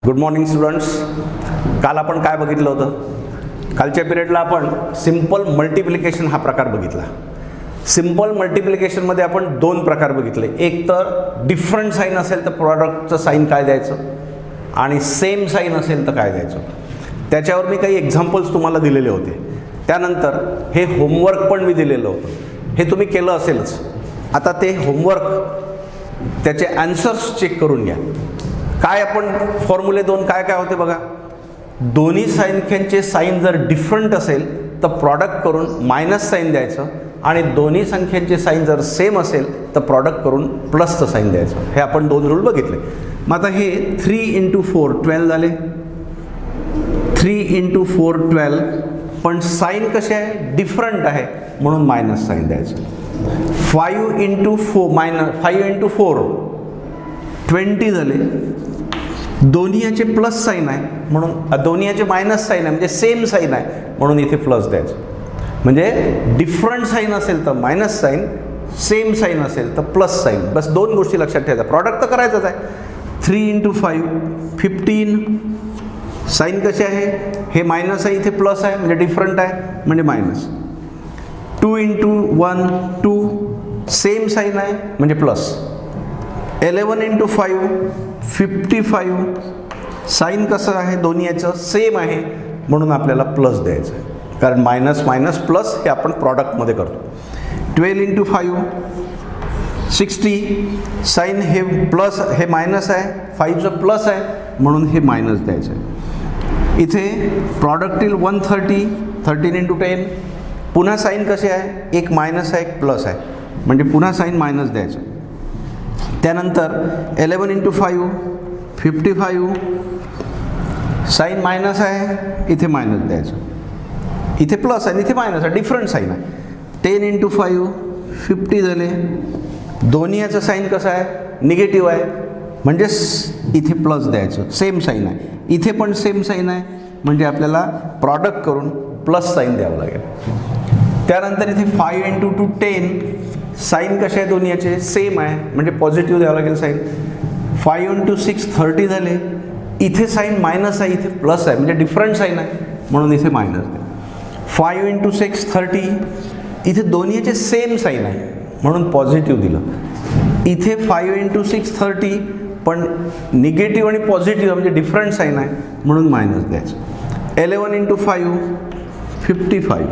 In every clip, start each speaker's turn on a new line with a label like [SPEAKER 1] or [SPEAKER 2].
[SPEAKER 1] Good morning students. काल आपण काय बघितलं होतं? कालच्या पिरियडला आपण सिंपल मल्टिप्लिकेशन हा प्रकार बघितला. सिंपल मल्टिप्लिकेशनमध्ये आपण दोन प्रकार बघितले. एक तर डिफरंट साईन असेल तर प्रॉडक्टचं साईन काय द्यायचं आणि सेम साईन असेल तर काय द्यायचं. त्याच्यावर मी काही एक्झाम्पल्स तुम्हाला दिलेले होते. त्यानंतर हे होमवर्क पण मी दिलेलं होतं. हे तुम्ही केलं असेलच. आता ते होमवर्क त्याचे ॲन्सर्स चेक करून घ्या. काय आपण फॉर्म्युले दोन काय काय होते बघा. दोन्ही संख्यांचे साईन जर डिफरंट असेल तर प्रॉडक्ट करून मायनस साईन द्यायचं आणि दोन्ही संख्यांचे साईन जर सेम असेल तर प्रॉडक्ट करून प्लसचं साईन द्यायचं. हे आपण दोन रूल बघितले. मग आता हे 3 × 4 12 झाले. 3 × 4 12, पण साईन कसे आहे? डिफरंट आहे म्हणून मायनस साईन द्यायचं. 5 × 4 20 झाले. दोन्ही याचे प्लस साईन आहे म्हणून दोन्ही याचे मायनस साईन आहे म्हणजे सेम साईन आहे म्हणून इथे प्लस द्यायचं. म्हणजे डिफरंट साईन असेल तर मायनस साईन, सेम साईन असेल तर प्लस साईन. बस दोन गोष्टी लक्षात ठेवायच्या. प्रॉडक्ट तर करायचंच आहे. 3 × 5 15. साईन कसे आहे? हे मायनस आहे, इथे प्लस आहे म्हणजे डिफरंट आहे म्हणजे मायनस. 2 × 1 2, सेम साईन आहे म्हणजे प्लस. 11 × 5 55. साईन कसं आहे? दोन्ही याचं सेम आहे म्हणून आपल्याला प्लस द्यायचं आहे. कारण मायनस मायनस प्लस हे आपण प्रॉडक्टमध्ये करतो. 12 × 5 60. साईन हे प्लस, हे मायनस आहे, 5चं प्लस आहे म्हणून हे मायनस द्यायचं आहे. इथे प्रॉडक्ट येईल 130. 13 × 10. पुन्हा साईन कसे आहे? एक मायनस आहे, एक प्लस आहे म्हणजे पुन्हा साईन मायनस द्यायचं. त्यानंतर 11 × 5 55. साईन मायनस आहे, इथे मायनस द्यायचं. इथे प्लस आहे, इथे मायनस आहे, डिफरंट साईन आहे. 10 × 5 50 झाले. दोन्ही याचं साईन कसं आहे? निगेटिव्ह आहे म्हणजे इथे प्लस द्यायचं. सेम साईन आहे, इथे पण सेम साईन आहे म्हणजे आपल्याला प्रॉडक्ट करून प्लस साईन द्यावं लागेल. त्यानंतर इथे 5 × 2 10. साईन कसे आहे? दोन्ही याचे सेम आहे म्हणजे पॉझिटिव्ह द्यावं लागेल साईन. 5 × 6 30 झाले. इथे साईन मायनस आहे, इथे प्लस आहे म्हणजे डिफरंट साईन आहे म्हणून इथे मायनस द्या. 5 × 6 30. इथे दोन्ही याचे सेम साईन आहे म्हणून पॉझिटिव्ह दिलं. इथे 5 × 6 30, पण निगेटिव्ह आणि पॉझिटिव्ह म्हणजे डिफरंट साईन आहे म्हणून मायनस द्यायचं. 11 × 5 55.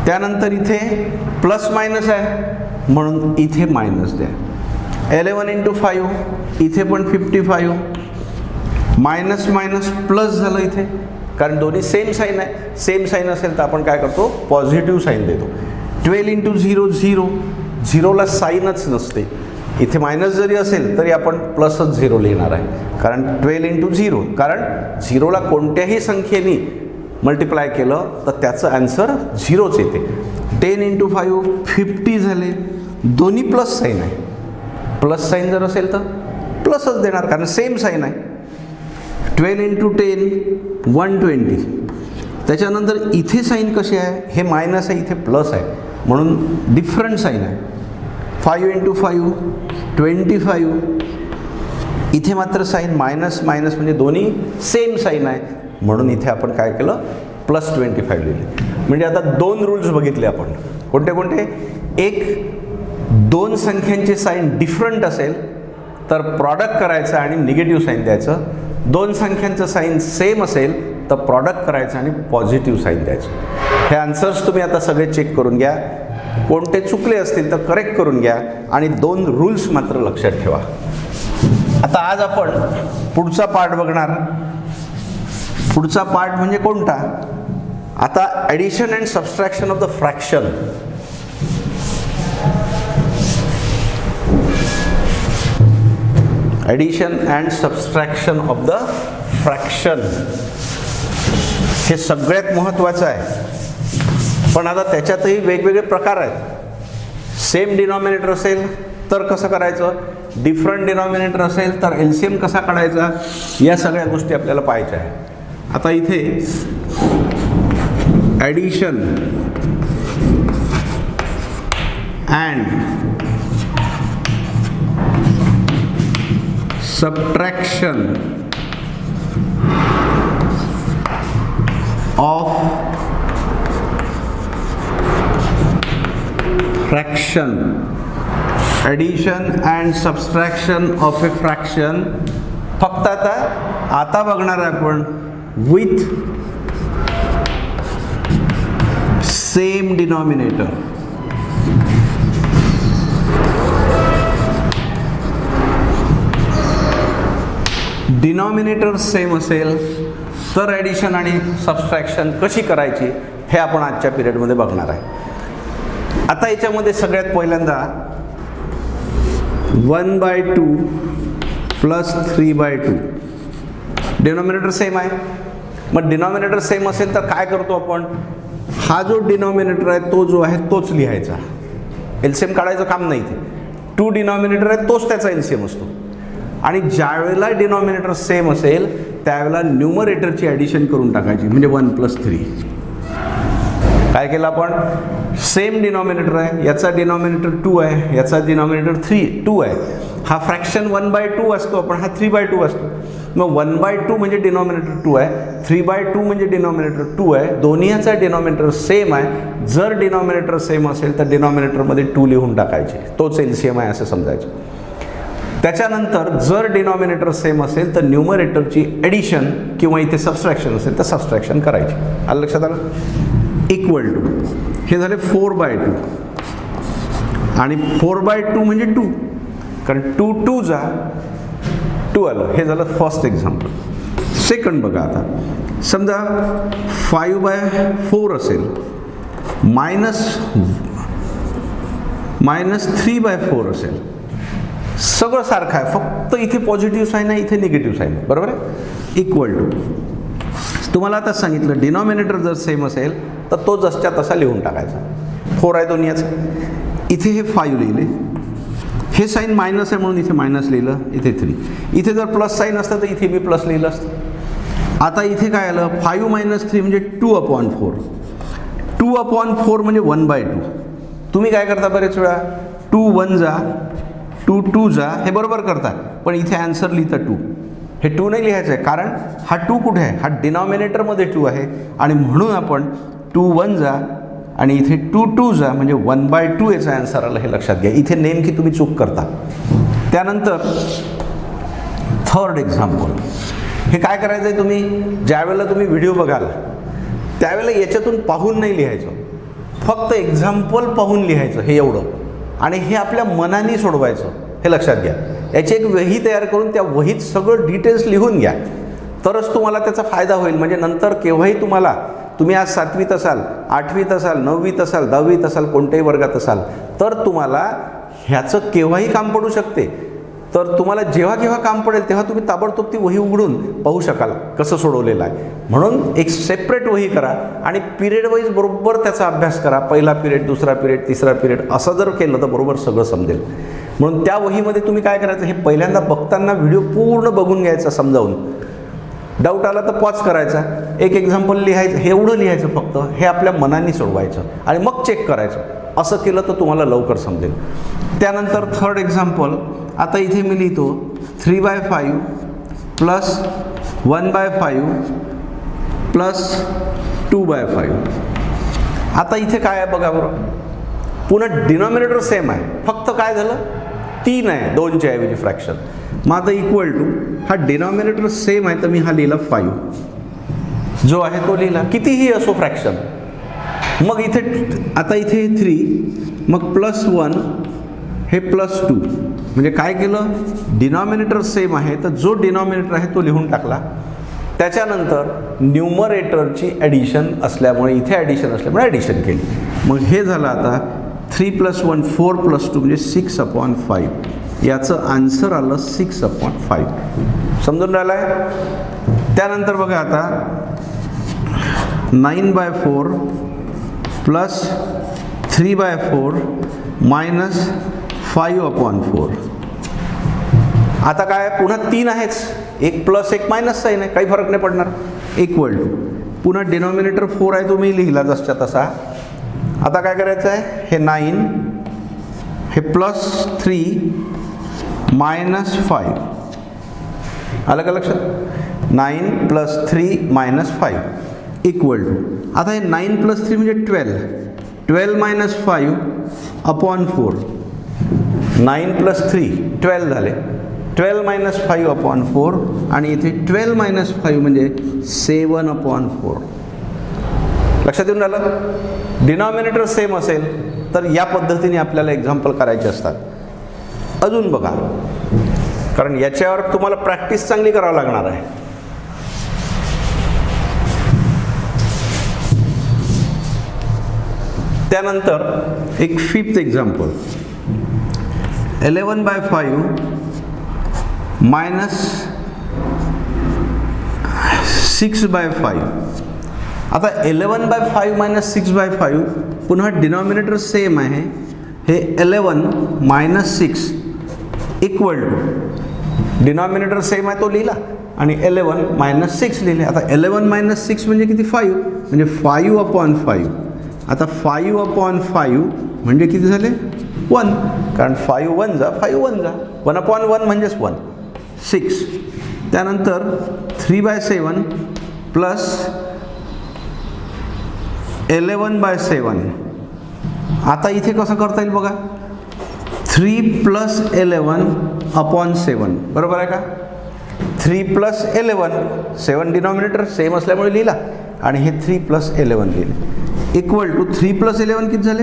[SPEAKER 1] त्यानंतर इथे प्लस मायनस आहे म्हणून इथे मायनस द्या. 11 × 5 इथे पण 55. मायनस मायनस प्लस झालं इथे कारण दोन्ही सेम साईन आहे. सेम साईन असेल तर आपण काय करतो? पॉझिटिव्ह साईन देतो. 12 × 0 0. झिरोला साईनच नसते. इथे मायनस जरी असेल तरी आपण प्लसच 0 लिहिणार आहे कारण 12 × 0. कारण झिरोला कोणत्याही संख्येने मल्टिप्लाय केलं तर त्याचं ॲन्सर 0च येते. 10 × 5 50 झाले. दोन्ही प्लस साईन आहे. प्लस साईन जर असेल तर प्लसच देणार कारण सेम साईन आहे. 12 × 10 120. त्याच्यानंतर इथे साईन कशी आहे? हे मायनस आहे, इथे प्लस आहे म्हणून डिफरंट साईन आहे. 5 × 5 25. इथे मात्र साईन मायनस मायनस म्हणजे दोन्ही सेम साईन आहे म्हणून इथे आपण काय केलं? +25 लिहिले. म्हणजे आता दोन रूल्स बघितले आपण. कोणते कोणते? एक, दोन संख्यांचे साईन डिफरंट असेल तर प्रॉडक्ट करायचं आणि निगेटिव्ह साईन द्यायचं. दोन संख्यांचं साईन सेम असेल तर प्रॉडक्ट करायचं आणि पॉझिटिव्ह साईन द्यायचं. हे आन्सर्स तुम्ही आता सगळे चेक करून घ्या. कोणते चुकले असतील तर करेक्ट करून घ्या आणि दोन रूल्स मात्र लक्षात ठेवा. आता आज आपण पुढचा पार्ट बघणार. पुढचा पार्ट म्हणजे कोणता? आता addition and subtraction of the fraction. Addition and subtraction of the fraction हे सगळ्यात महत्त्वाचं आहे. पण आता त्याच्यातही वेगवेगळे प्रकार आहेत. सेम डिनॉमिनेटर असेल तर कसं करायचं? डिफरंट डिनॉमिनेटर असेल तर एलसीएम कसा काढायचा? या सगळ्या गोष्टी आपल्याला पाहायच्या आहे. आता इथे addition and subtraction fraction, addition and subtraction of A fraction. फक्त आता बघणार आहे आपण with same denominator. Denominator same असेल तर ॲडिशन आणि सबस्ट्रॅक्शन कशी करायची हे आपण आजच्या पिरियडमध्ये बघणार आहे. आता याच्यामध्ये सगळ्यात पहिल्यांदा 1/2 प्लस 3/2 डिनॉमिनेटर सेम आहे. मग डिनॉमिनेटर सेम असेल तर काय करतो आपण, हा जो डिनॉमिनेटर आहे तो जो आहे तोच लिहायचा, एलसीएम काढायचं काम नाही. ते 2 डिनॉमिनेटर आहे तोच त्याचा एलसीएम असतो. आणि ज्या वेळेला डिनॉमिनेटर सेम असेल त्यावेळेला न्यूमरेटरची ॲडिशन करून टाकायची, म्हणजे 1 + 3. काय केलं आपण, सेम डिनॉमिनेटर आहे, याचा डिनॉमिनेटर 2 आहे, याचा डिनॉमिनेटर 2 आहे. हा फ्रॅक्शन 1/2 असतो, आपण हा 3/2 असतो. मग 1/2 म्हणजे डिनॉमिनेटर 2 आहे, 3/2 म्हणजे डिनॉमिनेटर 2 आहे. दोन्हीचा डिनॉमिनेटर सेम आहे. जर डिनॉमिनेटर सेम असेल तर डिनॉमिनेटरमध्ये 2 लिहून टाकायचे, तोच एलसीएम आहे असं समजायचं. त्याच्यानंतर जर डिनॉमिनेटर सेम असेल तर न्यूमरेटरची ॲडिशन किंवा इथे सबस्ट्रॅक्शन असेल तर सबस्ट्रॅक्शन करायची. आलं लक्षात आलं. इक्वल टू हे झाले 4/2 आणि 4/2 म्हणजे 2, कारण 2 2 आलं. हे झालं फर्स्ट एक्झाम्पल. सेकंड बघा. आता समजा 5/4 असेल मायनस 3/4 असेल. सगळं सारखं आहे, फक्त इथे पॉझिटिव्ह साईन आहे, इथे निगेटिव्ह साईन आहे, बरोबर आहे. इक्वल टू तुम्हाला आता सांगितलं डिनॉमिनेटर जर सेम असेल तर तो जसच्या तसा लिहून टाकायचा. 4 आहे दोन्ही याचं. इथे हे 5 लिहिले, हे साईन मायनस आहे म्हणून इथे मायनस लिहिलं, इथे 3. इथे जर प्लस साईन असतं तर इथे मी प्लस लिहिलं असतं. आता इथे काय आलं, 5 - 3 म्हणजे 2/4. 2/4 म्हणजे 1/2. तुम्ही काय करता बरेच वेळा, 2 1 जा 2 2 जा, हे बरोबर करता, पण इथे आन्सर लिहितं 2. हे 2 नाही लिहायचं आहे, कारण हा 2 कुठे आहे, हा डिनॉमिनेटरमध्ये 2 आहे. आणि म्हणून आपण 2 1 जा आणि इथे 2 2 जा म्हणजे 1/2 याचा आन्सर आला, हे लक्षात घ्या. इथे नेमकी तुम्ही चूक करता. त्यानंतर थर्ड एक्झाम्पल. हे काय करायचं आहे, तुम्ही ज्यावेळेला तुम्ही व्हिडिओ बघाल त्यावेळेला याच्यातून पाहून नाही लिहायचं, फक्त एक्झाम्पल पाहून लिहायचं, हे एवढं. आणि हे आपल्या मनाने सोडवायचं, हे लक्षात घ्या. याची एक वही तयार करून त्या वहीत सगळं डिटेल्स लिहून घ्या, तरच तुम्हाला त्याचा फायदा होईल. म्हणजे नंतर केव्हाही तुम्ही आज 7वीत असाल, 8वीत असाल, 9वीत असाल, 10वीत असाल, कोणत्याही वर्गात असाल, तर तुम्हाला ह्याचं केव्हाही काम पडू शकते. तर तुम्हाला जेव्हा केव्हा काम पडेल तेव्हा तुम्ही ताबडतोब ती वही उघडून पाहू शकाल कसं सोडवलेलं आहे. म्हणून एक सेपरेट वही करा आणि पिरियड वाईज बरोबर त्याचा अभ्यास करा. पहिला पिरियड, दुसरा पिरियड, तिसरा पिरियड, असं जर केलं तर बरोबर सगळं समजेल. म्हणून त्या वहीमध्ये तुम्ही काय करायचं, हे पहिल्यांदा बघताना व्हिडिओ पूर्ण बघून घ्यायचा, समजावून. डाऊट आला तर पॉज करायचा, एक एक्झाम्पल लिहायचं, हे एवढं लिहायचं फक्त, हे आपल्या मनाने सोडवायचं आणि मग चेक करायचं. असं केलं तर तुम्हाला लवकर समजेल. त्यानंतर थर्ड एक्झाम्पल. आता इथे मी लिहितो 3/5 प्लस 1/5 प्लस 2/5. आता इथे काय आहे बघा बरं, पुन्हा डिनॉमिनेटर सेम आहे, फक्त काय झालं 3 आहे 2च्या ऐवजी फ्रॅक्शन. मग आता इक्वल टू हा डिनॉमिनेटर सेम आहे तर मी हा लिहिला 5, जो आहे तो लिहिला, कितीही असो फ्रॅक्शन. मग इथे आता इथे 3, मग +1 हे +2. म्हणजे काय केलं, डिनॉमिनेटर सेम आहे तर जो डिनॉमिनेटर आहे तो लिहून टाकला. त्याच्यानंतर न्यूमरेटरची ॲडिशन असल्यामुळे, इथे ॲडिशन असल्यामुळे ॲडिशन केली. मग हे झालं आता 3 + 1 4 + 2 म्हणजे 6/5. याचं आन्सर आलं 6/5. समजून राहिलं आहे. त्यानंतर बघा आता 9/4 प्लस 3/4 मायनस 5/4. आता काय, पुन्हा 3 आहेच, एक प्लस एक मायनस साईन आहे, काही फरक नाही पडणार. इक्वल टू पुन्हा डिनॉमिनेटर 4 आहे, तो मी लिहिला जसच्या तसा. आता काय करायचं आहे, हे 9 हे +3 मायनस 5. आलं का लक्षात, 9 + 3 मायनस 5 इक्वल टू. आता हे 9 + 3 म्हणजे 12, 12 - 5 अपॉन 4, 9 + 3 12 झाले, 12 - 5 अपॉन 4 आणि इथे 12 - 5 म्हणजे 7 अपॉन 4. लक्षात येऊन राहिलं? डिनॉमिनेटर सेम असेल तर या पद्धतीने आपल्याला एक्झाम्पल करायचे असतात. अजून बघा, कारण याच्यावर तुम्हाला प्रॅक्टिस चांगली करावी लागणार आहे. त्यानंतर एक 5th एक्झाम्पल, 11/5 - 6/5. आता 11/5 - 6/5 पुन्हा डिनॉमिनेटर सेम आहे. हे 11 - 6 इक्वल टू डिनॉमिनेटर सेम आहे तो लिहिला आणि 11 - 6 लिहिले. आता 11 - 6 म्हणजे किती? 5, म्हणजे 5 अपॉन 5. आता 5 अपॉन 5 म्हणजे किती झाले? 1, कारण 5 1 जा 5 1 जा 1 अपॉन 1 म्हणजेच 1, 6. त्यानंतर 3/7 प्लस 11/7. आता इथे कसं करता येईल बघा, 3 + 11 अपॉन 7, बरोबर आहे का? 3 + 11, 7 डिनॉमिनेटर सेम असल्यामुळे लिहिला आणि हे 3 + 11 लिहिले इक्वल टू 3 + 11 किती झाले?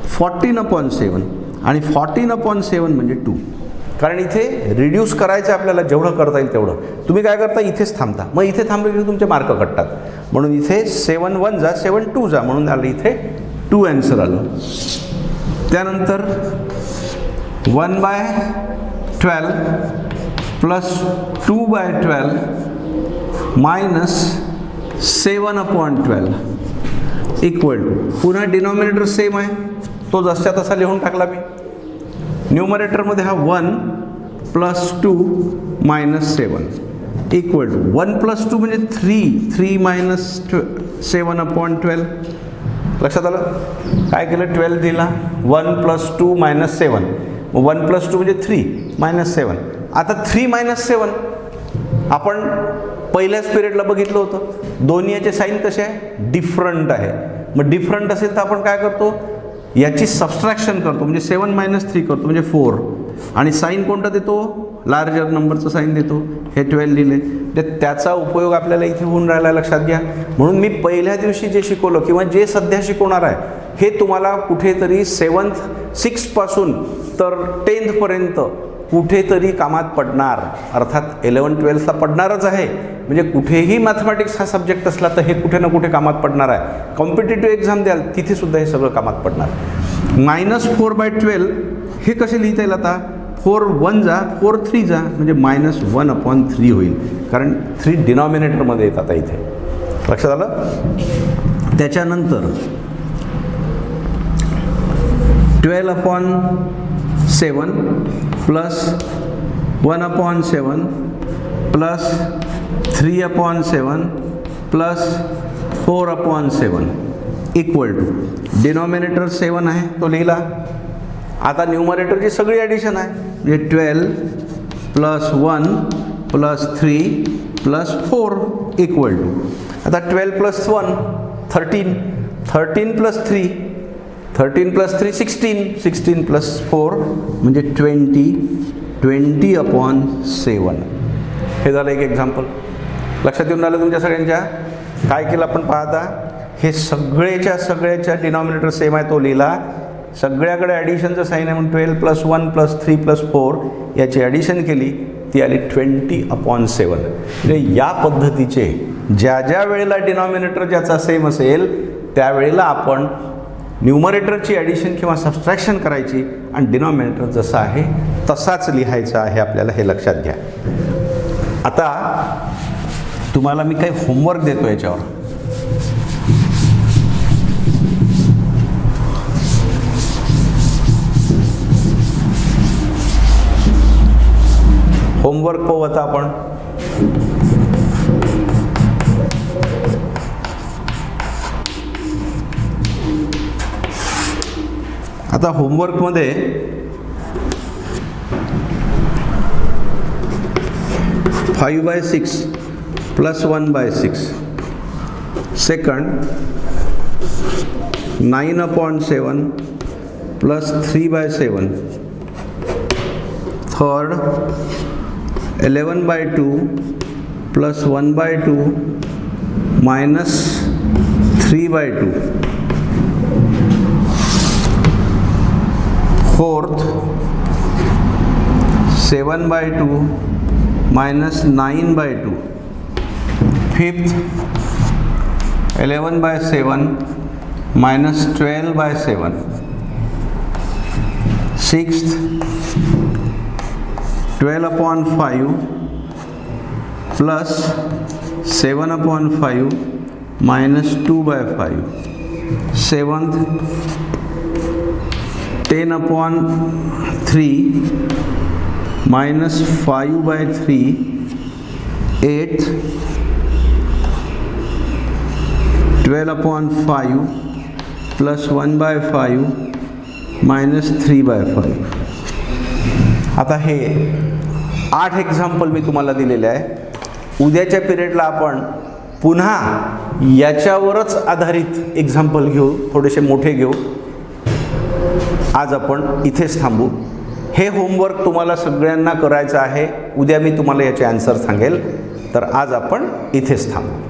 [SPEAKER 1] 14/7 आणि 14/7 म्हणजे 2. कारण इथे रिड्यूस करायचं आपल्याला, जेवढं करता येईल तेवढं. तुम्ही काय करता? इथेच थांबता. मग इथे थांबले की तुमचे मार्क कटतात. म्हणून इथे 7 1 जा 7 2 जा म्हणून आलं इथे 2 ॲन्सर आलं. त्यानंतर 1/12 प्लस 2/12 मायनस 7/12 इक्वल टू, पुन्हा डिनॉमिनेटर सेम आहे तो जसा तसा लिहून टाकला मी. न्यूमरेटरमध्ये हा 1 + 2 - 7 इक्वल टू 1 + 2 म्हणजे 3 - 7/12. लक्षात आलं? काय केलं? 12 दिला, 1 + 2 - 7, 1 + 2 म्हणजे 3 - 7. आता 3 - 7 आपण पहिल्याच पिरियडला बघितलं होतं. दोन्ही याचे साईन कसे आहे? डिफरंट आहे. मग डिफरंट असेल तर आपण काय करतो? याची सबस्ट्रॅक्शन करतो, म्हणजे 7 - 3 करतो म्हणजे 4 आणि साईन कोणता देतो? लार्जर नंबरचं साईन देतो. हे 12 लिहिले, तर त्याचा उपयोग आपल्याला इथे होऊन राहिला, लक्षात घ्या. म्हणून मी पहिल्या दिवशी जे शिकवलं किंवा जे सध्या शिकवणार आहे हे तुम्हाला कुठेतरी 6 पासून तर 10th पर्यंत कुठेतरी कामात पडणार. अर्थात 11 12ला पडणारच आहे. म्हणजे कुठेही मॅथमॅटिक्स हा सब्जेक्ट असला तर हे कुठे ना कुठे कामात पडणार आहे. कॉम्पिटिटिव्ह एक्झाम द्याल तिथे सुद्धा हे सगळं कामात पडणार. -4/12 हे कसे लिहिता येईल? आता 4 1 जा 4 3 जा म्हणजे -1/3 होईल, कारण 3 डिनॉमिनेटरमध्ये येतात आता इथे. लक्षात आलं? त्याच्यानंतर 12/7 plus 1/7 plus 3/7 plus 4/7 equal to, denominator 7 आहे तो लिहिला. आता न्यूमरेटरची सगळी ॲडिशन आहे, म्हणजे 12 + 1 + 3 + 4 इक्वल टू, आता 12 + 1 13, 13 + 3 13 + 3 16, 16 + 4 म्हणजे 20, 20/7. हे झालं एक एक्झाम्पल. लक्षात येऊन राहिलं तुमच्या सगळ्यांच्या? काय केलं आपण पाहता, हे सगळ्याच्या डिनॉमिनेटर सेम आहे तो लिहिला. सगळ्याकडे ॲडिशनचं साईन आहे म्हणून 12 + 1 + 3 + 4 याची ॲडिशन केली, ती आली 20/7. म्हणजे या पद्धतीचे ज्या वेळेला डिनॉमिनेटर ज्याचा सेम असेल त्यावेळेला आपण न्यूमरेटरची ॲडिशन किंवा सबस्ट्रॅक्शन करायची आणि डिनॉमिनेटर जसं आहे तसाच लिहायचं आहे आपल्याला, हे लक्षात घ्या. आता तुम्हाला मी काही होमवर्क देतो याच्यावर. होमवर्क पाहू आता आपण. आता होमवर्कमध्ये 5/6 + 1/6, second 9/7 plus 3/7, third 11/2 plus 1/2 minus 3/2, fourth 7/2 minus 9/2, fifth 11/7 minus 12/7, sixth 12/5 plus 7/5 minus 2/5, seventh 10/3 minus 5/3, eighth 12/5 plus 1/5 minus 3/5. आता हे 8 एक्झाम्पल मी तुम्हाला दिलेले आहे. उद्याच्या पिरियडला आपण पुन्हा याच्यावरच आधारित एक्झाम्पल घेऊ, थोडेसे मोठे घेऊ. आज आपण इथेच थांबू. हे होमवर्क तुम्हाला सगळ्यांना करायचं आहे. उद्या मी तुम्हाला याचे आन्सर सांगेल. तर आज आपण इथेच थांबू.